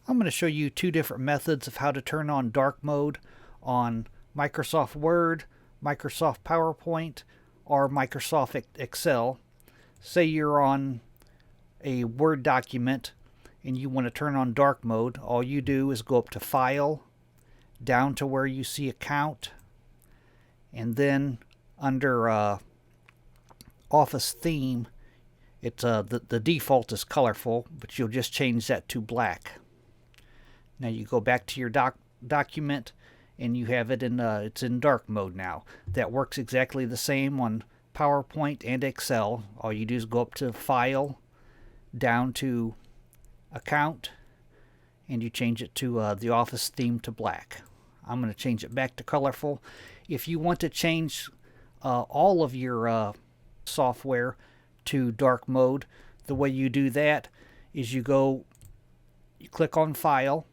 I'm going to show you two different methods of how to turn on dark mode on Microsoft Word, Microsoft PowerPoint, or Microsoft Excel. Say you're on a Word document and you want to turn on dark mode. All you do is go up to File, down to where you see Account, and then under Office Theme, it's the default is colorful, but you'll just change that to black. Now you go back to your document and you have it in it's in dark mode now. That works exactly the same on PowerPoint and Excel. All you do is go up to File, down to Account, and you change it to the Office theme to black. I'm going to change it back to colorful. If you want to change all of your software to dark mode, the way you do that is you click on File,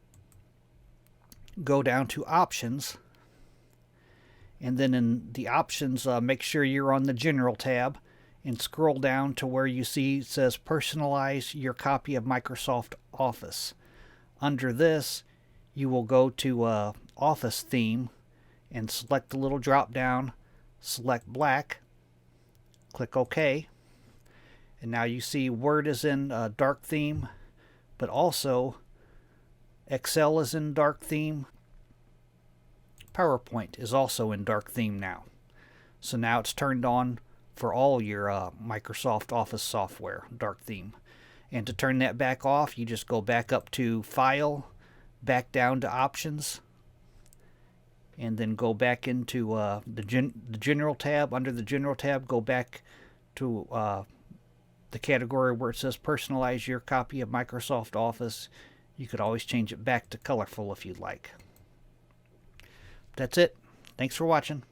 go down to Options, and then in the Options, make sure you're on the General tab and scroll down to where you see it says Personalize your copy of Microsoft Office. Under this, you will go to Office Theme and select the little drop down, select black, click OK, and now you see Word is in dark theme, but also Excel is in dark theme. PowerPoint is also in dark theme now. So now it's turned on for all your Microsoft Office software, dark theme. And to turn that back off, you just go back up to File, back down to Options, and then go back into the General tab. Under the General tab, go back to the category where it says Personalize your copy of Microsoft Office. You could always change it back to colorful if you'd like. That's it. Thanks for watching.